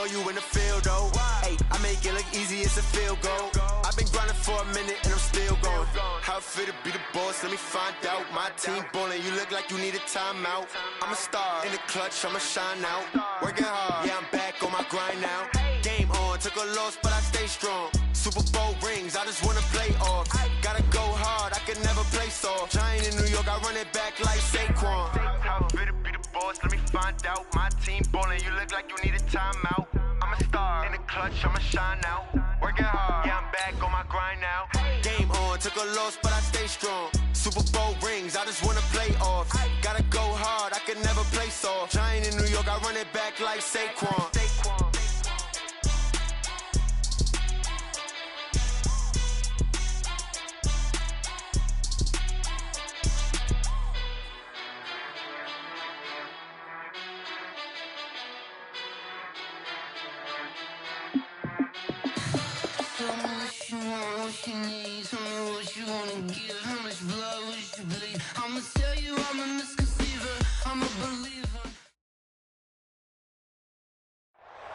on you in the field, though. Hey, I make it look easy, it's a field goal. I've been grinding for a minute and I'm still going. How it feel to be the boss, let me find out. My team ballin', you look like you need a timeout. I'm a star, in the clutch, I'ma shine out. Working hard, yeah, I'm back on my grind now. Game on, took a loss, but I stay strong. Super Bowl rings, I just wanna play off. Gotta go hard, I can never play soft. Giant in New York, I run it back like Saquon. How it feel to be the boss, let me find out. My team ballin', you look like you need a timeout. I'm a star, in the clutch, I'ma shine out. Working hard, yeah, I'm back on my grind now. Game on, took a loss, but I stay strong. Super Bowl rings, I just wanna play off. Gotta go hard, I can never play soft. Giant in New York, I run it back like Saquon.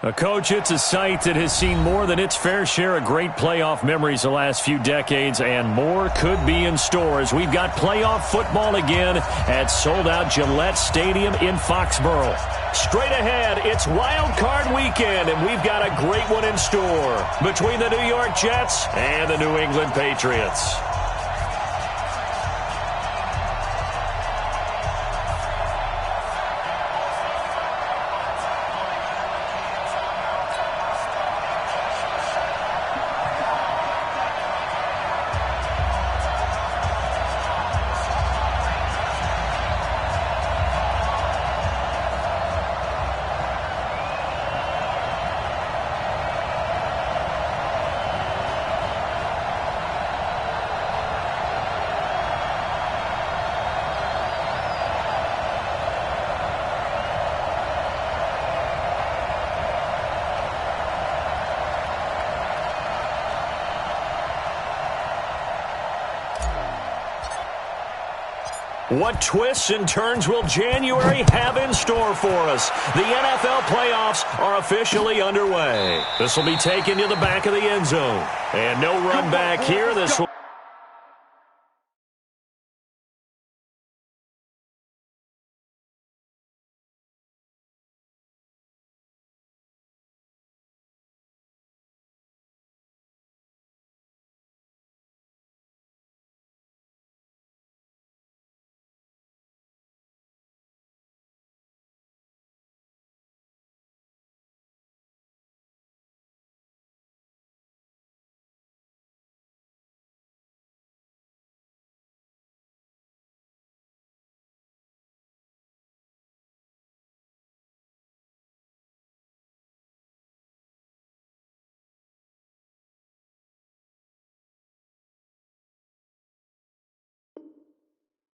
A coach, it's a site that has seen more than its fair share of great playoff memories the last few decades, and more could be in store as we've got playoff football again at sold-out Gillette Stadium in Foxborough. Straight ahead, it's Wild Card Weekend, and we've got a great one in store between the New York Jets and the New England Patriots. What twists and turns will January have in store for us? The NFL playoffs are officially underway. This will be taken to the back of the end zone. And no run back here. This will...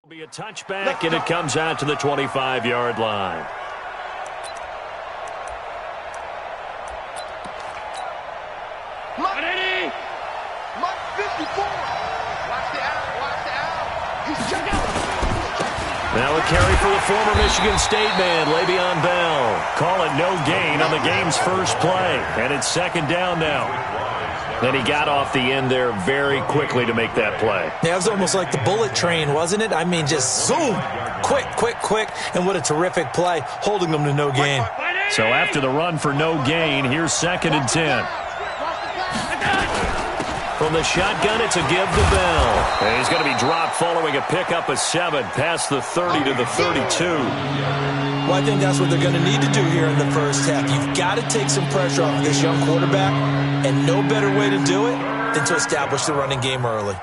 Be a touchback, and it comes out to the 25-yard line. Mark 54. Watch the out. He's checked out. Now a carry for the former Michigan State man, Le'Veon Bell. Call it no gain on the game's first play, and it's second down now. Then he got off the end there very quickly to make that play. Yeah, it was almost like the bullet train, wasn't it? I mean, just zoom, quick, and what a terrific play, holding them to no gain. So after the run for no gain, here's 2nd and 10. From the shotgun, it's a give to Bell. And he's going to be dropped following a pickup of 7 past the 30 to the 32. Well, I think that's what they're going to need to do here in the first half. You've got to take some pressure off of this young quarterback, and no better way to do it than to establish the running game early.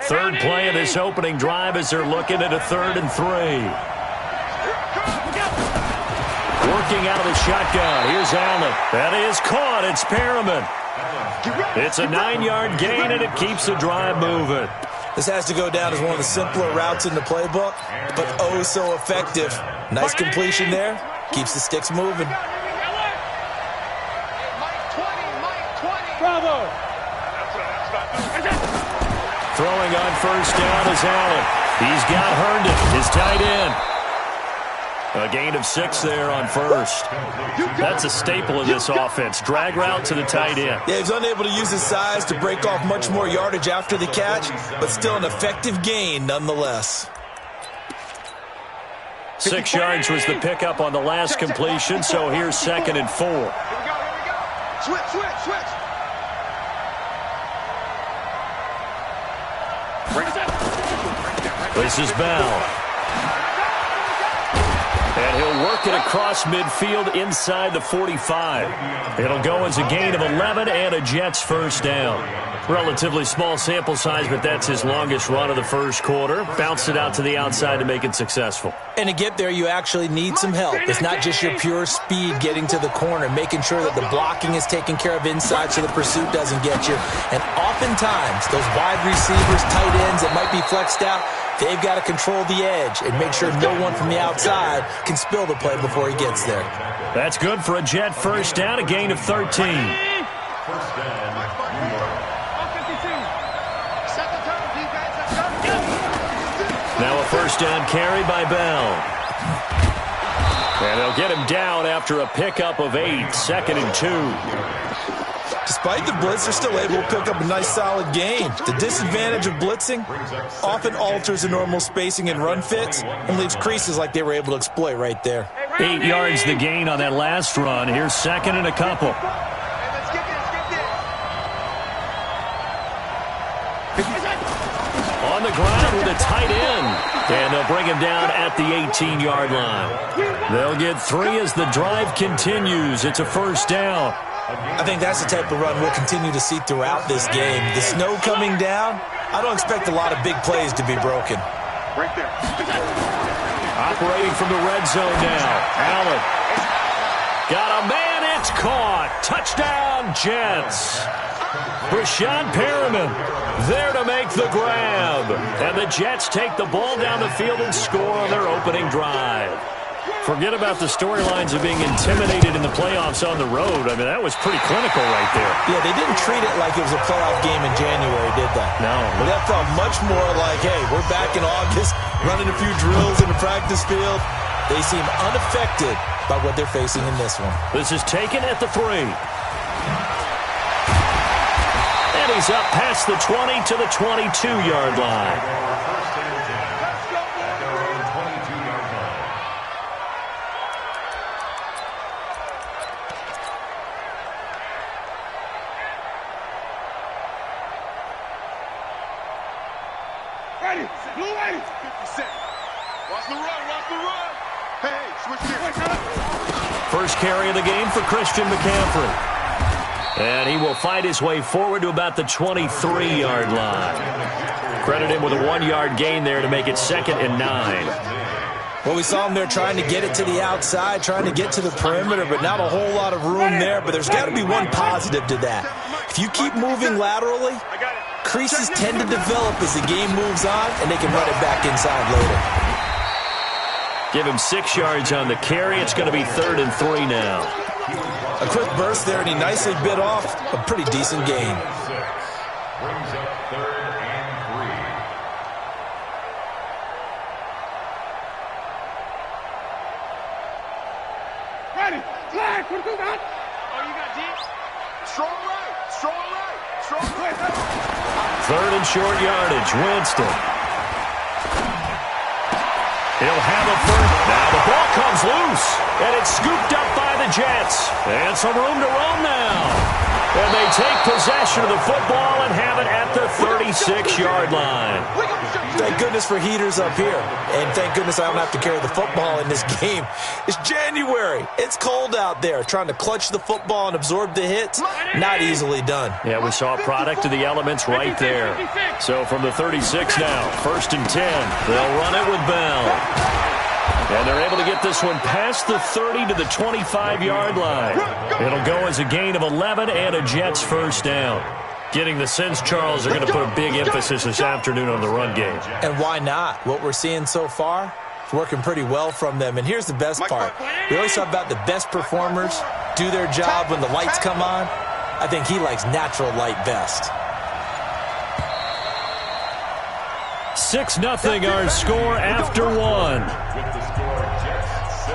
Third play of this opening drive as they're looking at a 3rd and 3. Working out of the shotgun. Here's Allen. That is caught. It's Perriman. It's a 9-yard gain, and it keeps the drive moving. This has to go down as one of the simpler routes in the playbook, but oh so effective. Nice completion there. Keeps the sticks moving. Bravo. Throwing on first down is Allen. He's got Herndon, his tight end. A gain of 6 there on first. That's a staple of this offense. Drag route to the tight end. Yeah, he's unable to use his size to break off much more yardage after the catch, but still an effective gain nonetheless. 6 yards was the pickup on the last completion, so here's 2nd and 4. Here we go. Switch. This is Bell. And he'll work it across midfield inside the 45. It'll go as a gain of 11 and a Jets first down. Relatively small sample size, but that's his longest run of the first quarter. Bounced it out to the outside to make it successful. And to get there, you actually need some help. It's not just your pure speed getting to the corner, making sure that the blocking is taken care of inside so the pursuit doesn't get you. And oftentimes, those wide receivers, tight ends that might be flexed out, they've got to control the edge and make sure no one from the outside can spill the play before he gets there. That's good for a Jet first down, a gain of 13. Now a first down carry by Bell. And they'll get him down after a pickup of 8, 2nd and 2. Despite the blitz, they're still able to pick up a nice solid gain. The disadvantage of blitzing often alters the normal spacing and run fits and leaves creases like they were able to exploit right there. 8 yards the gain on that last run. Here's 2nd and a couple. On the ground with a tight end. And they'll bring him down at the 18-yard line. They'll get 3 as the drive continues. It's a first down. I think that's the type of run we'll continue to see throughout this game. The snow coming down, I don't expect a lot of big plays to be broken. Right there. Operating from the red zone now. Allen. Got a man. It's caught. Touchdown, Jets. Breshad Perriman there to make the grab. And the Jets take the ball down the field and score on their opening drive. Forget about the storylines of being intimidated in the playoffs on the road. I mean, that was pretty clinical right there. Yeah, they didn't treat it like it was a playoff game in January, did they? No. But that felt much more like, hey, we're back in August, running a few drills in the practice field. They seem unaffected by what they're facing in this one. This is taken at the 3. And he's up past the 20 to the 22-yard line. Ready. Blue ready. 50 Cent. Watch the run. Hey, switch gears. First carry of the game for Christian McCaffrey. And he will fight his way forward to about the 23-yard line. Credit him with a 1-yard gain there to make it 2nd and 9. Well, we saw him there trying to get it to the outside, trying to get to the perimeter, but not a whole lot of room there. But there's got to be one positive to that. If you keep moving laterally, creases tend to develop as the game moves on, and they can run it back inside later. Give him 6 yards on the carry. It's going to be 3rd and 3 now. A quick burst there, and he nicely bit off a pretty decent gain. Brings up 3rd and 3. Ready. Flag. What do you got? Oh, you got deep? Strong right. 3rd and short yardage. Winston. He'll have a first. Now the ball comes loose, and it's scooped up by the Jets. And some room to roam now. And they take possession of the football and have it at the 36-yard line. Thank goodness for heaters up here. And thank goodness I don't have to carry the football in this game. It's January. It's cold out there. Trying to clutch the football and absorb the hits, not easily done. Yeah, we saw a product of the elements right there. So from the 36 now, 1st and 10. They'll run it with Bell. And they're able to get this one past the 30 to the 25-yard line. It'll go as a gain of 11 and a Jets first down. Getting the sense, Charles, are going to put a big emphasis this afternoon on the run game. And why not? What we're seeing so far is working pretty well from them. And here's the best part. We always talk about the best performers do their job when the lights come on. I think he likes natural light best. 6-0 our score after 1. With the score, Jets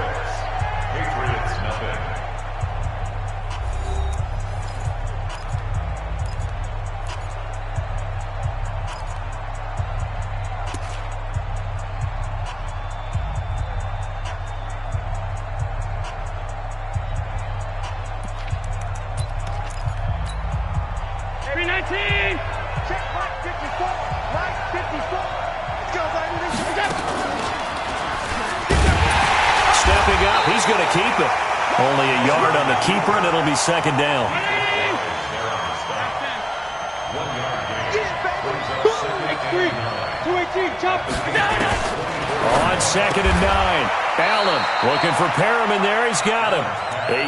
20! Check right 54. Right 54. Let's go, baby. Stepping up, he's going to keep it. Only a yard on the keeper, and it'll be second down. On second and 9. Allen looking for Perriman there. He's got him.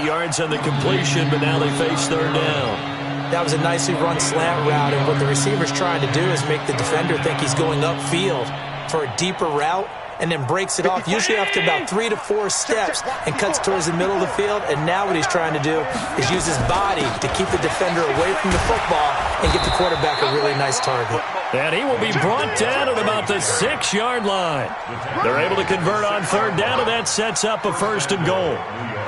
8 yards on the completion, but now they face third down. That was a nicely run slant route, and what the receiver's trying to do is make the defender think he's going upfield for a deeper route, and then breaks it off, usually after about 3 to 4 steps, and cuts towards the middle of the field. And now what he's trying to do is use his body to keep the defender away from the football and get the quarterback a really nice target. And he will be brought down at about the 6-yard line. They're able to convert on third down, and that sets up a first and goal.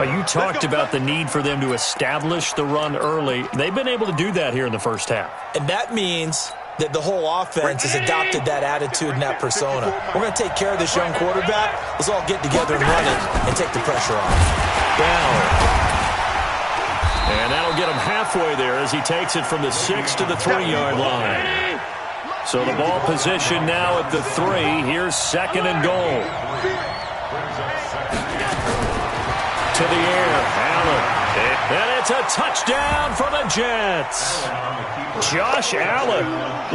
You talked about the need for them to establish the run early. They've been able to do that here in the first half. And that means that the whole offense has adopted that attitude and that persona. We're going to take care of this young quarterback. Let's all get together and run it and take the pressure off. Down. And that'll get him halfway there as he takes it from the 6 to the 3-yard line. So the ball position now at the 3. Here's second and goal. To the air, Allen. And it's a touchdown for the Jets. Josh Allen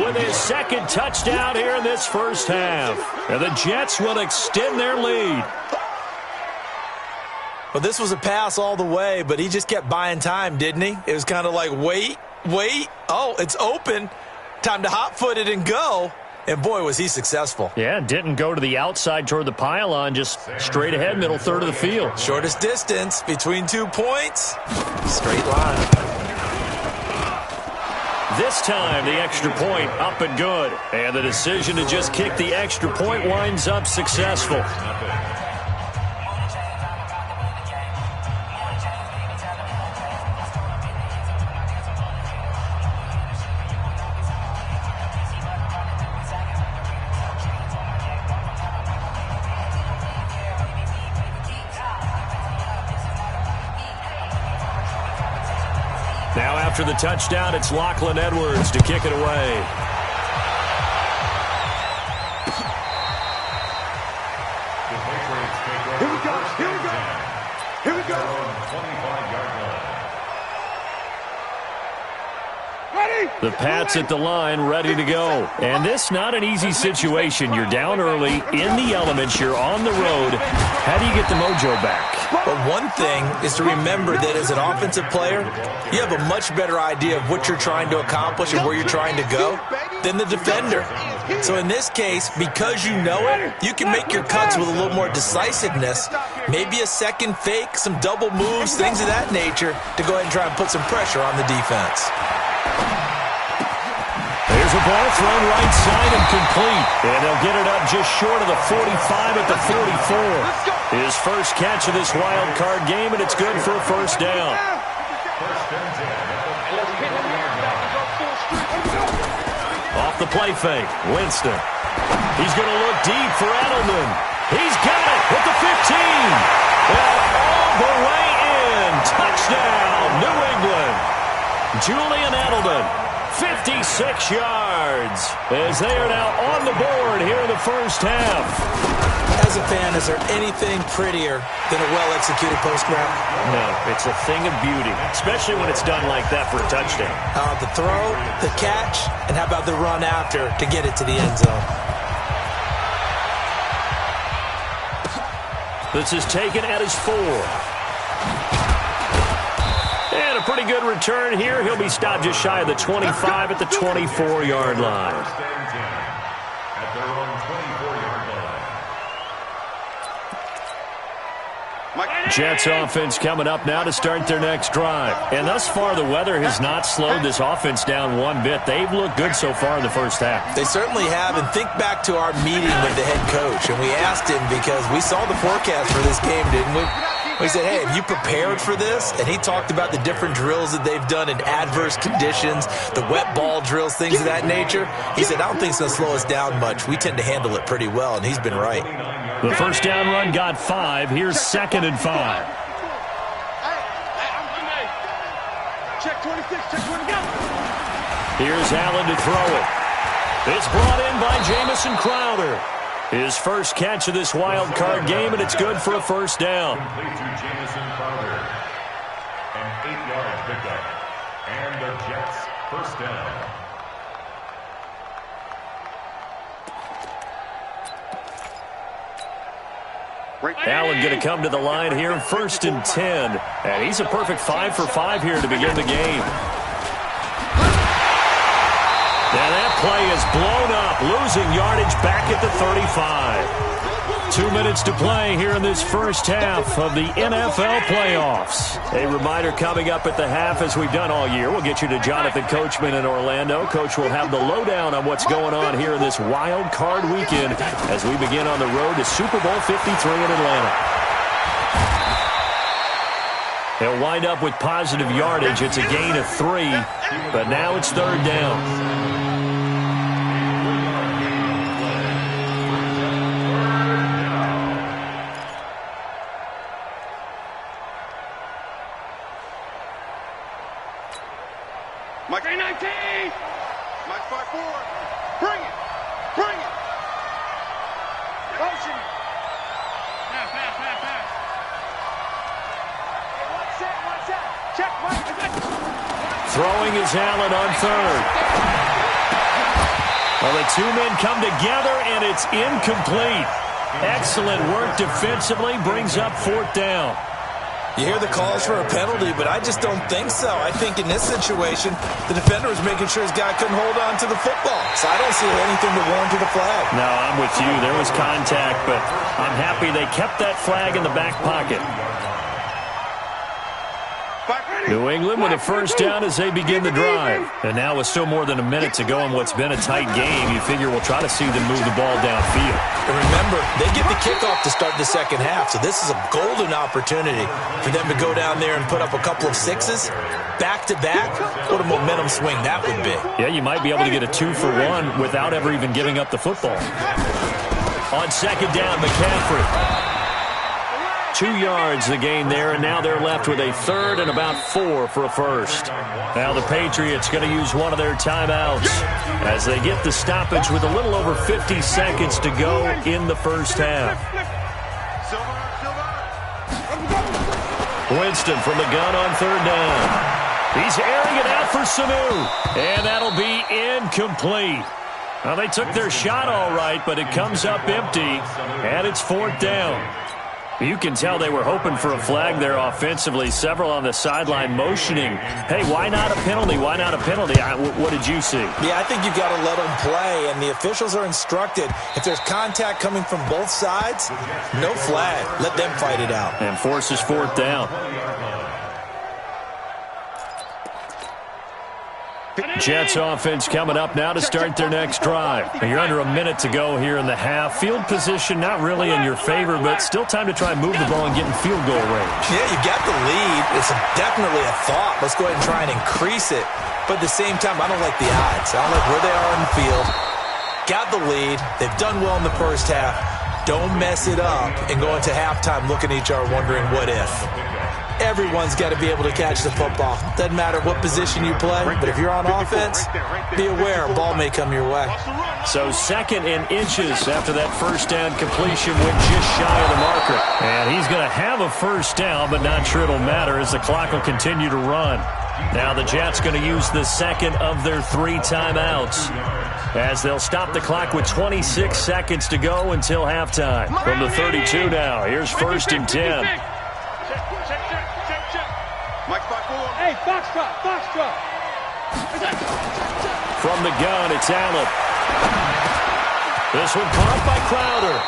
with his second touchdown here in this first half. And the Jets will extend their lead. Well, this was a pass all the way, but he just kept buying time, didn't he? It was kind of like, wait. Oh, it's open. Time to hot-foot it and go. And, boy, was he successful. Yeah, didn't go to the outside toward the pylon, just straight ahead, middle third of the field. Shortest distance between 2 points. Straight line. This time, the extra point up and good. And the decision to just kick the extra point winds up successful. Now after the touchdown, it's Lachlan Edwards to kick it away. Here we go. Here we go. Ready? The Pats at the line, ready to go. And this not an easy situation. You're down early, in the elements, you're on the road. How do you get the mojo back? But one thing is to remember that as an offensive player, you have a much better idea of what you're trying to accomplish and where you're trying to go than the defender. So in this case, because you know it, you can make your cuts with a little more decisiveness, maybe a second fake, some double moves, things of that nature, to go ahead and try and put some pressure on the defense. There's a ball thrown right side and complete. And they'll get it up just short of the 45 at the 44. His first catch of this wild card game, and it's good for a first down. Off the play fake, Winston. He's going to look deep for Edelman. He's got it at the 15. And all the way in. Touchdown, New England. Julian Edelman, 56 yards, as they are now on the board here in the first half. As a fan, is there anything prettier than a well-executed post-grab? No, it's a thing of beauty, especially when it's done like that for a touchdown. The throw, the catch, and how about the run after to get it to the end zone? This is taken at his 4. And a pretty good return here. He'll be stopped just shy of the 25 at the 24-yard line. Jets offense coming up now to start their next drive. And thus far, the weather has not slowed this offense down one bit. They've looked good so far in the first half. They certainly have. And think back to our meeting with the head coach. And we asked him because we saw the forecast for this game, didn't we? We said, hey, have you prepared for this? And he talked about the different drills that they've done in adverse conditions, the wet ball drills, things of that nature. He said, I don't think it's going to slow us down much. We tend to handle it pretty well, and he's been right. The first down run got 5. Here's second and 5. Check 26, check 26. Here's Allen to throw it. It's brought in by Jamison Crowder. His first catch of this wild card game, and it's good for a first down. Complete to Jamison Crowder. An 8-yard pickup. And the Jets first down. Allen going to come to the line here, 1st and 10. And he's a perfect 5 for 5 here to begin the game. And that play is blown up, losing yardage back at the 35. 2 minutes to play here in this first half of the NFL playoffs. A reminder coming up at the half, as we've done all year. We'll get you to Jonathan Coachman in Orlando. Coach will have the lowdown on what's going on here in this wild card weekend as we begin on the road to Super Bowl 53 in Atlanta. He'll wind up with positive yardage. It's a gain of 3, but now it's 3rd down. Mike 19. Mike 5-4. Bring it. Bring it. Motion. Pass. One set. Check, Mike. Throwing is Allen on 3rd. Well, the 2 men come together, and it's incomplete. Excellent work defensively, brings up 4th down. You hear the calls for a penalty, but I just don't think so. I think in this situation, the defender was making sure his guy couldn't hold on to the football. So I don't see anything to warrant the flag. No, I'm with you. There was contact, but I'm happy they kept that flag in the back pocket. New England with a first down as they begin the drive. And now with still more than a minute to go in what's been a tight game, you figure we'll try to see them move the ball downfield. And remember, they get the kickoff to start the second half, so this is a golden opportunity for them to go down there and put up a couple of 6s back-to-back. What a momentum swing that would be. Yeah, you might be able to get a 2-for-1 without ever even giving up the football. On 2nd down, McCaffrey. 2 yards the gain there, and now they're left with a 3rd and about 4 for a first. Now the Patriots going to use one of their timeouts as they get the stoppage with a little over 50 seconds to go in the first half. Winston from the gun on 3rd down. He's airing it out for Sanu, and that'll be incomplete. Well, they took their shot all right, but it comes up empty, and it's 4th down. You can tell they were hoping for a flag there offensively. Several on the sideline motioning, hey, why not a penalty? Why not a penalty? What did you see? Yeah, I think you've got to let them play, and the officials are instructed, if there's contact coming from both sides, no flag. Let them fight it out. And forces 4th down. Jets offense coming up now to start their next drive. You're under a minute to go here in the half. Field position not really in your favor, but still time to try and move the ball and get in field goal range. Yeah, you got the lead. It's definitely a thought. Let's go ahead and try and increase it. But at the same time, I don't like the odds. I don't like where they are in the field. Got the lead. They've done well in the first half. Don't mess it up and go into halftime looking at each other wondering what if. Everyone's got to be able to catch the football. Doesn't matter what position you play, but if you're on offense, be aware a ball may come your way. So 2nd and inches after that first down completion went just shy of the marker. And he's going to have a first down, but not sure it'll matter as the clock will continue to run. Now the Jets going to use the 2nd of their 3 timeouts as they'll stop the clock with 26 seconds to go until halftime. From the 32 now, here's 1st and 10. Mike 5-4. Hey, Foxtrot. From the gun, it's Allen. This one caught by Crowder.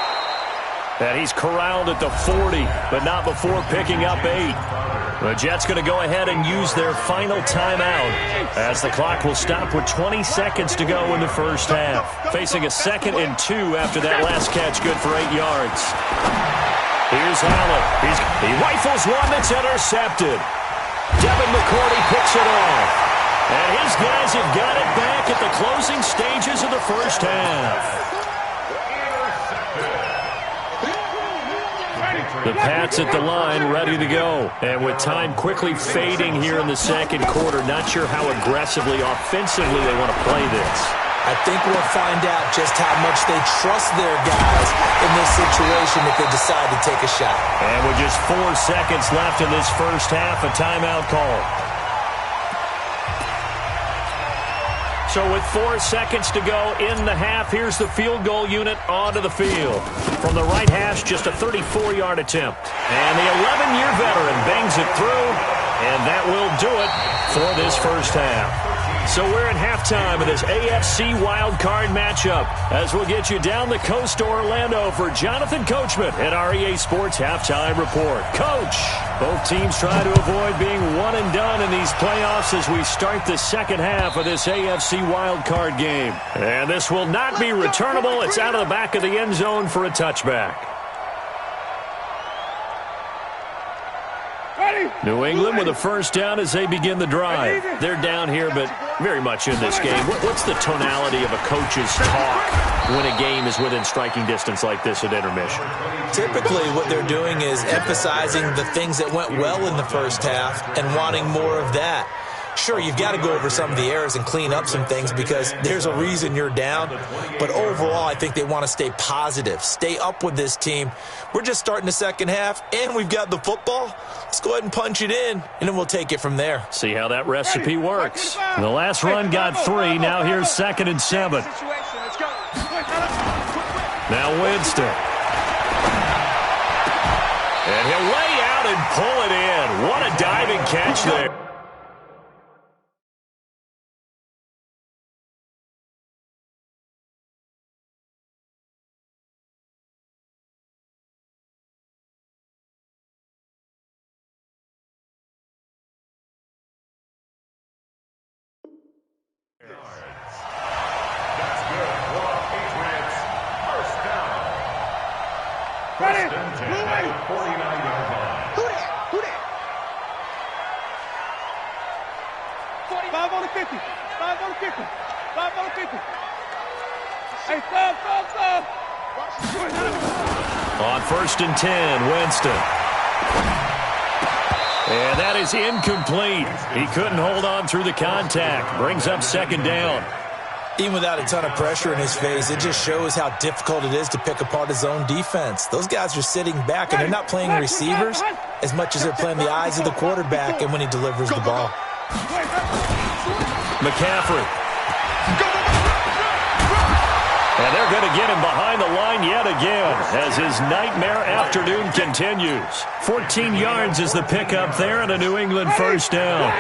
And he's corralled at the 40, but not before picking up 8. The Jets going to go ahead and use their final timeout as the clock will stop with 20 seconds to go in the first half. Facing a 2nd and 2 after that last catch, good for 8 yards. Here's Allen. He rifles one that's intercepted. Devin McCourty picks it off. And his guys have got it back at the closing stages of the first half. The Pats at the line, ready to go. And with time quickly fading here in the second quarter, not sure how aggressively, offensively they want to play this. I think we'll find out just how much they trust their guys in this situation if they decide to take a shot. And with just 4 seconds left in this first half, a timeout call. So with 4 seconds to go in the half, here's the field goal unit onto the field. From the right hash, just a 34-yard attempt. And the 11-year veteran bangs it through, and that will do it for this first half. So we're at halftime of this AFC wildcard matchup as we'll get you down the coast to Orlando for Jonathan Coachman at our EA Sports Halftime Report. Coach, both teams try to avoid being one and done in these playoffs as we start the second half of this AFC wildcard game. And this will not be returnable. It's out of the back of the end zone for a touchback. New England with a first down as they begin the drive. They're down here, but very much in this game. What's the tonality of a coach's talk when a game is within striking distance like this at intermission? Typically, what they're doing is emphasizing the things that went well in the first half and wanting more of that. Sure, you've got to go over some of the errors and clean up some things because there's a reason you're down. But overall, I think they want to stay positive, stay up with this team. We're just starting the second half, and we've got the football. Let's go ahead and punch it in, and then we'll take it from there. See how that recipe works. The last run got 3. Now here's 2nd and 7. Now Winston. And he'll lay out and pull it in. What a diving catch there. Ready? 49-yard line. Who that? 5 on the 50. 5 on the 50. 5 on the 50. Hey, stop. On 1st and 10, Winston. And that is incomplete. He couldn't hold on through the contact. Brings up 2nd down. Even without a ton of pressure in his face, it just shows how difficult it is to pick apart his own defense. Those guys are sitting back, and they're not playing receivers as much as they're playing the eyes of the quarterback and when he delivers the ball. McCaffrey. And they're going to get him behind the line yet again as his nightmare afternoon continues. 14 yards is the pickup there and a New England first down.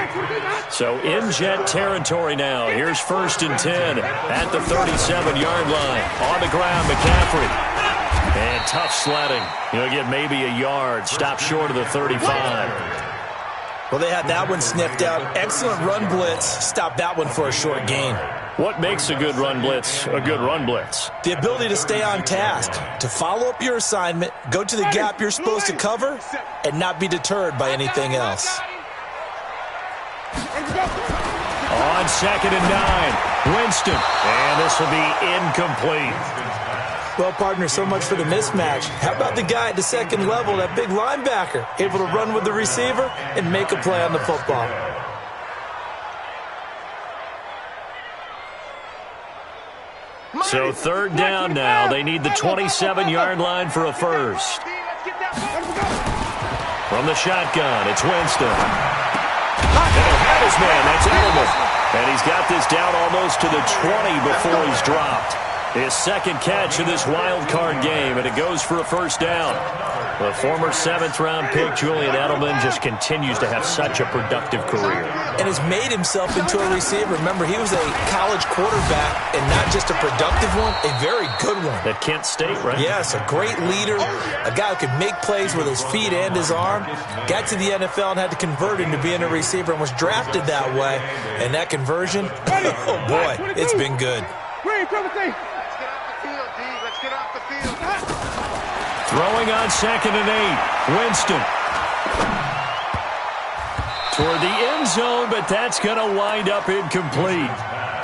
So in Jet territory now. Here's 1st and 10 at the 37-yard line. On the ground, McCaffrey. And tough sledding. He'll get maybe a yard. Stop short of the 35. Well, they had that one sniffed out. Excellent run blitz. Stop that one for a short gain. What makes a good run blitz a good run blitz? The ability to stay on task, to follow up your assignment, go to the gap you're supposed to cover, and not be deterred by anything else. On 2nd and 9, Winston. And this will be incomplete. Well, partner, so much for the mismatch. How about the guy at the second level, that big linebacker, able to run with the receiver and make a play on the football? So 3rd down now. They need the 27-yard line for a first. From the shotgun, it's Winston. And he'll have his man. That's Edelman. And he's got this down almost to the 20 before he's dropped. His 2nd catch of this wild card game, and it goes for a first down. The former 7th-round pick, Julian Edelman, just continues to have such a productive career. And has made himself into a receiver. Remember, he was a college quarterback, and not just a productive one, a very good one. At Kent State, right? Yes, a great leader, a guy who could make plays with his feet and his arm. Got to the NFL and had to convert into being a receiver and was drafted that way. And that conversion, oh boy, it's been good. Throwing on 2nd and 8, Winston. Toward the end zone, but that's going to wind up incomplete.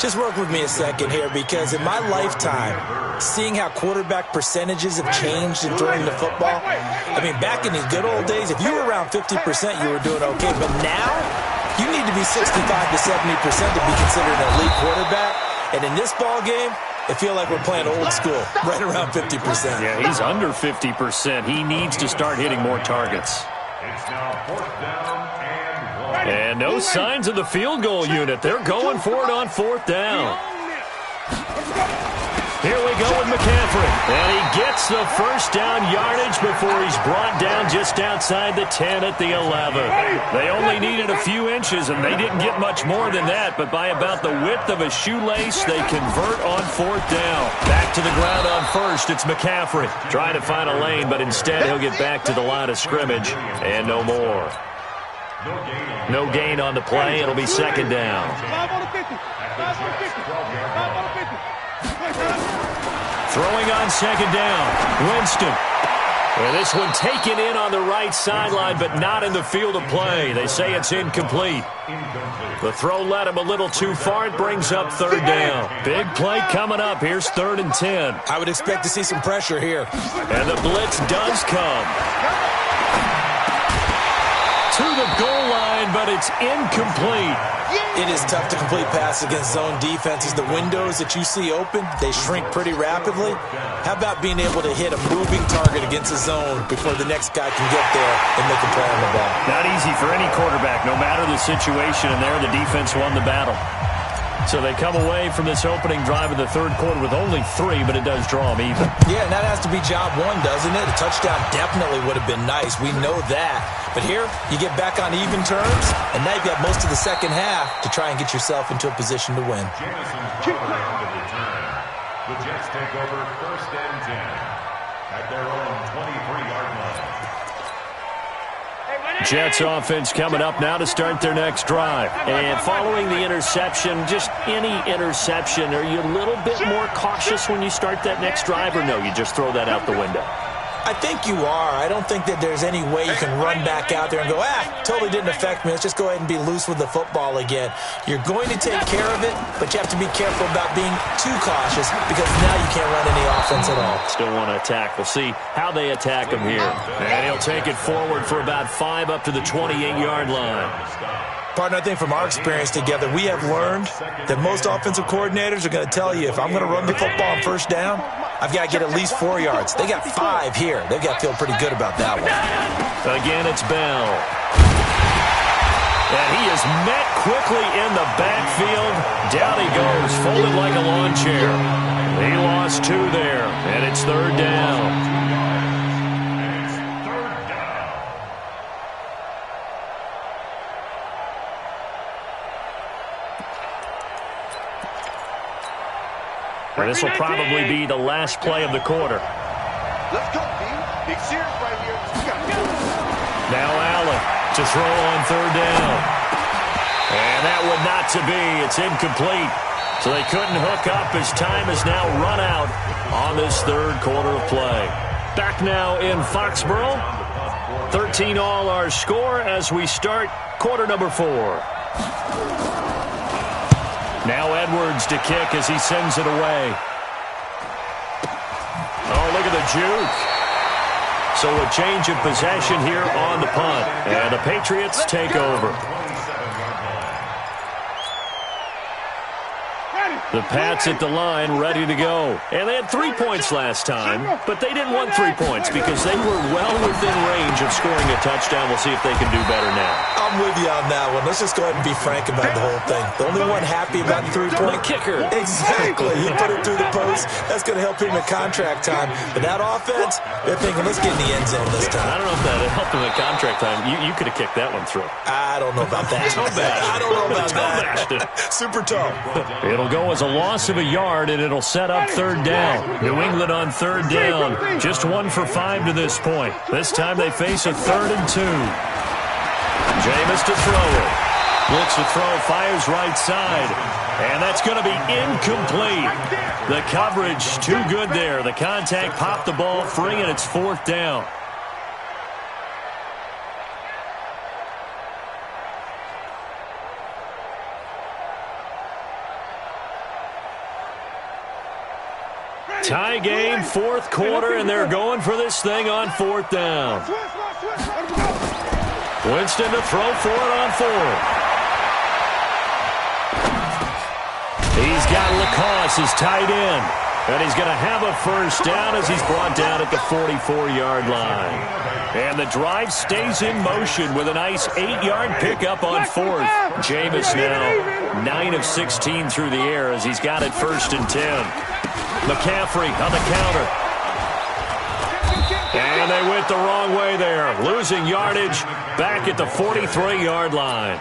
Just work with me a second here, because in my lifetime, seeing how quarterback percentages have changed during the football, I mean, back in the good old days, if you were around 50%, you were doing okay. But now, you need to be 65 to 70% to be considered an elite quarterback. And in this ball game, I feel like we're playing old school, right around 50%. Yeah, he's under 50%. He needs to start hitting more targets. It's now 4th down and 1. And no signs of the field goal unit. They're going for it on 4th down. Here we go with McCaffrey. And he gets the first down yardage before he's brought down just outside the 10 at the 11. They only needed a few inches, and they didn't get much more than that. But by about the width of a shoelace, they convert on 4th down. Back to the ground on first. It's McCaffrey. Trying to find a lane, but instead he'll get back to the line of scrimmage. And no more. No gain on the play. It'll be 2nd down. 5 on the 50. 5 on the 50. 5 on the 50. Throwing on 2nd down. Winston. And this one taken in on the right sideline, but not in the field of play. They say it's incomplete. The throw led him a little too far. It brings up 3rd down. Big play coming up. Here's 3rd and 10. I would expect to see some pressure here. And the blitz does come. To the goal line, but it's incomplete. It is tough to complete passes against zone defenses. The windows that you see open, they shrink pretty rapidly. How about being able to hit a moving target against a zone before the next guy can get there and make a play on the ball? Not easy for any quarterback, no matter the situation, and there the defense won the battle. So they come away from this opening drive in the 3rd quarter with only 3, but it does draw them even. Yeah, and that has to be job 1, doesn't it? A touchdown definitely would have been nice. We know that. But here, you get back on even terms, and now you've got most of the second half to try and get yourself into a position to win. Jamison's power on the return. The Jets take over 1st and 10 at their own 23-yard line. Jets offense coming up now to start their next drive. And following the interception, just any interception, are you a little bit more cautious when you start that next drive, or no, you just throw that out the window? I think you are. I don't think that there's any way you can run back out there and go, totally didn't affect me. Let's just go ahead and be loose with the football again. You're going to take care of it, but you have to be careful about being too cautious, because now you can't run any offense at all. Still want to attack. We'll see how they attack him here. And he'll take it forward for about 5 up to the 28-yard line. Partner, I think from our experience together, we have learned that most offensive coordinators are going to tell you, if I'm going to run the football on 1st down, I've got to get at least 4 yards. They got 5 here. They've got to feel pretty good about that one. Again, it's Bell. And he is met quickly in the backfield. Down he goes, folded like a lawn chair. He lost 2 there, and it's 3rd down. And this will probably be the last play of the quarter. Let's go, B. Big serious right here. Now Allen to throw on 3rd down. And that would not to be. It's incomplete. So they couldn't hook up as time is now run out on this 3rd quarter of play. Back now in Foxborough. 13 all our score as we start quarter number 4. Now Edwards to kick as he sends it away. Oh, look at the juke. So a change of possession here on the punt. And the Patriots take over. The Pats at the line, ready to go. And they had 3 points last time, but they didn't want 3 points because they were well within range of scoring a touchdown. We'll see if they can do better now. I'm with you on that one. Let's just go ahead and be frank about the whole thing. The only one happy about the 3-point kicker. Exactly. He put it through the post. That's going to help him in contract time. But that offense, they're thinking, let's get in the end zone this time. I don't know if that helped him in contract time. You could have kicked that one through. I don't know about that. I don't know about that. Super tough. It'll go as a loss of a yard, and it'll set up 3rd down. New England on 3rd down. Just 1 for 5 to this point. This time they face a 3rd and 2. Jameis to throw it. Looks to throw, fires right side. And that's going to be incomplete. The coverage too good there. The contact popped the ball free, and it's 4th down. Tie game, fourth quarter, and they're going for this thing on fourth down. Winston to throw for it on fourth. He's got Lacoste as tight end. And he's going to have a first down as he's brought down at the 44-yard line. And the drive stays in motion with a nice 8-yard pickup on fourth. Jameis now 9 of 16 through the air as he's got it 1st and 10. McCaffrey on the counter. And they went the wrong way there, losing yardage back at the 43-yard line.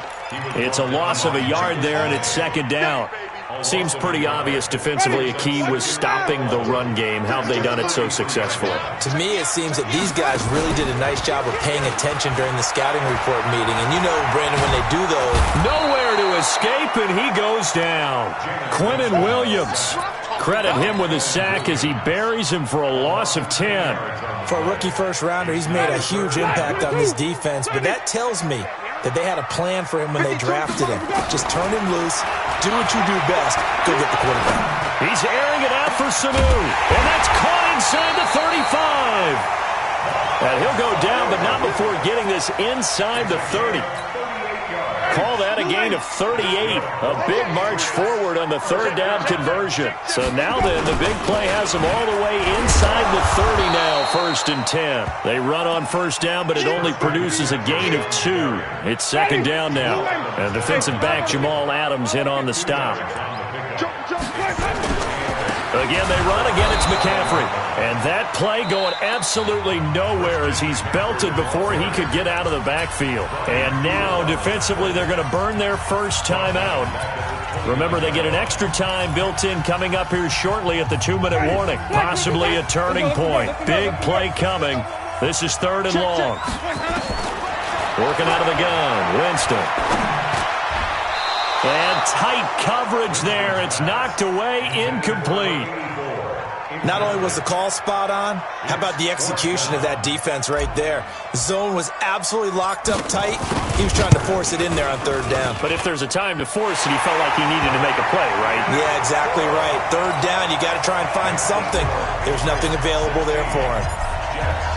It's a loss of a yard there, and it's 2nd down. Seems pretty obvious defensively a key was stopping the run game. How have they done it so successfully? To me, it seems that these guys really did a nice job of paying attention during the scouting report meeting. And you know, Brandon, when they do those... Nowhere to escape, and he goes down. Quinnen Williams. Credit him with a sack as he buries him for a loss of 10. For a rookie first-rounder, he's made a huge impact on this defense. But that tells me that they had a plan for him when they drafted him. Just turn him loose, do what you do best, go get the quarterback. He's airing it out for Sanu, and that's caught inside the 35. And he'll go down, but not before getting this inside the 30. Call that a gain of 38. A big march forward on the 3rd down conversion. So now then, the big play has them all the way inside the 30 now, 1st and 10. They run on 1st down, but it only produces a gain of 2. It's 2nd down now. And defensive back Jamal Adams in on the stop. Again, they run. Again, it's McCaffrey. And that play going absolutely nowhere as he's belted before he could get out of the backfield. And now, defensively, they're going to burn their first time out. Remember, they get an extra time built in coming up here shortly at the 2-minute warning. Possibly a turning point. Big play coming. This is 3rd and long. Working out of the gun, Winston. And tight coverage there. It's knocked away, incomplete. Not only was the call spot on, how about the execution of that defense right there? The zone was absolutely locked up tight. He was trying to force it in there on 3rd down. But if there's a time to force it, he felt like he needed to make a play, right? Yeah, exactly right. 3rd down, you got to try and find something. There's nothing available there for him.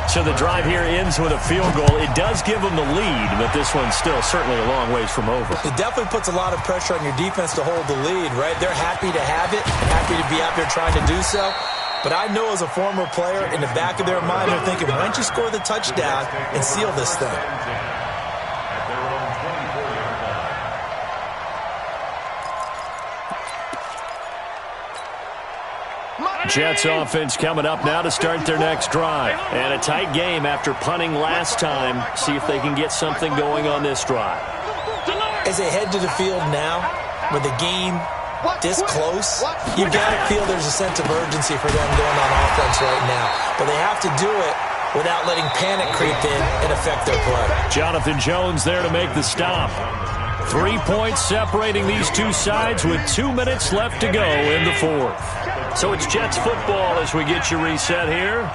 So the drive here ends with a field goal. It does give them the lead, but this one's still certainly a long ways from over. It definitely puts a lot of pressure on your defense to hold the lead, right? They're happy to have it, happy to be out there trying to do so. But I know as a former player, in the back of their mind, they're thinking, why don't you score the touchdown and seal this thing? Jets offense coming up now to start their next drive. And a tight game after punting last time. See if they can get something going on this drive. As they head to the field now, with the game this close, you've got to feel there's a sense of urgency for them going on offense right now. But they have to do it without letting panic creep in and affect their play. Jonathan Jones there to make the stop. 3 points separating these two sides with 2 minutes left to go in the 4th. So it's Jets football as we get you reset here.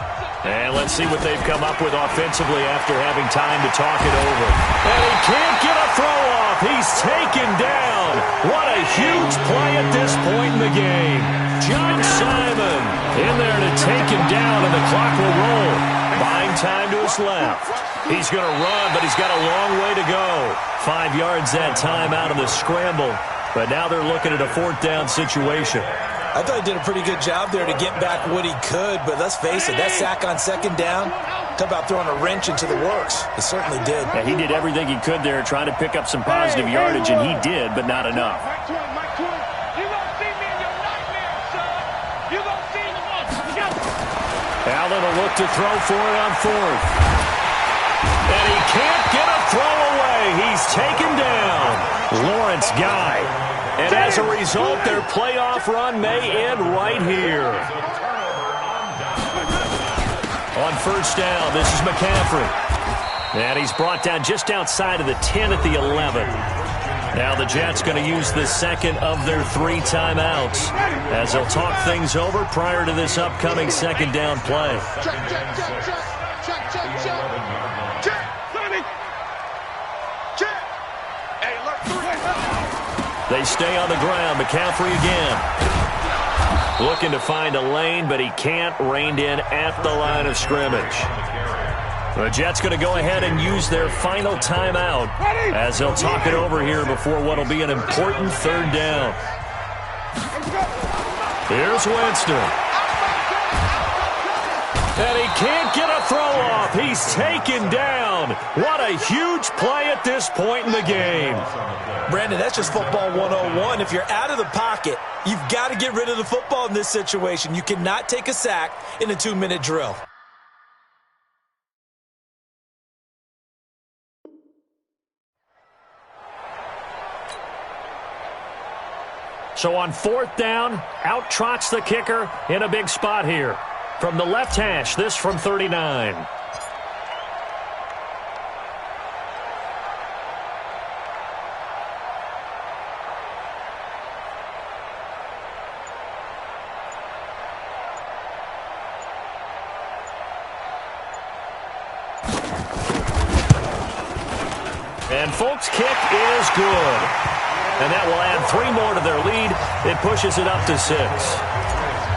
And let's see what they've come up with offensively after having time to talk it over. And he can't get a throw off. He's taken down. What a huge play at this point in the game. John Simon in there to take him down, and the clock will roll. Buying time to his left. He's going to run, but he's got a long way to go. 5 yards that time out of the scramble. But now they're looking at a 4th down situation. I thought he did a pretty good job there to get back what he could, but let's face it, that sack on 2nd down, talk about throwing a wrench into the works. It certainly did. Yeah, he did everything he could there trying to pick up some positive yardage, and he did, but not enough. Allen will look to throw for it on 4th. And he can't get a throw away. He's taken down. Lawrence Guy. And as a result, their playoff run may end right here. On 1st down, this is McCaffrey. And he's brought down just outside of the 10 at the 11. Now the Jets going to use the 2nd of their 3 timeouts as they'll talk things over prior to this upcoming 2nd down play. They stay on the ground. McCaffrey again. Looking to find a lane, but he can't. Reined in at the line of scrimmage. The Jets going to go ahead and use their final timeout as they'll talk it over here before what will be an important third down. Here's Winston. And he can't get a throw off. He's taken down. What a huge play at this point in the game. Brandon, that's just football 101. If you're out of the pocket, you've got to get rid of the football in this situation. You cannot take a sack in a 2-minute drill. So on fourth down, out trots the kicker in a big spot here. From the left hash, this from 39. And Folk's kick is good. And that will add 3 more to their lead. It pushes it up to 6.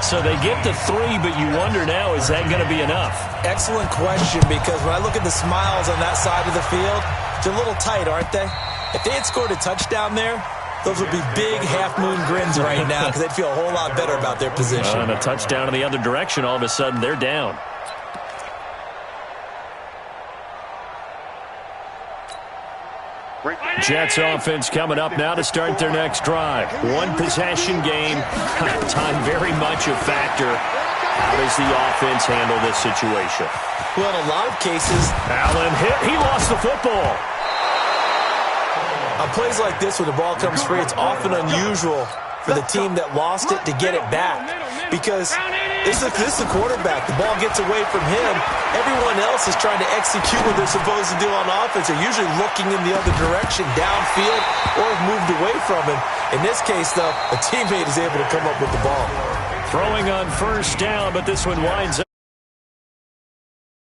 So they get to 3, but you wonder now, is that going to be enough? Excellent question, because when I look at the smiles on that side of the field, they're a little tight, aren't they? If they had scored a touchdown there, those would be big half-moon grins right now because they'd feel a whole lot better about their position. And a touchdown in the other direction, all of a sudden they're down. Jets offense coming up now to start their next drive. One possession game. Time very much a factor. How does the offense handle this situation? Well, in a lot of cases, Allen hit. He lost the football. On plays like this where the ball comes free, it's often unusual for the team that lost it to get it back. Because this is the quarterback. The ball gets away from him. Everyone else is trying to execute what they're supposed to do on offense. They're usually looking in the other direction, downfield, or have moved away from him. In this case, though, a teammate is able to come up with the ball. Throwing on first down, but this one winds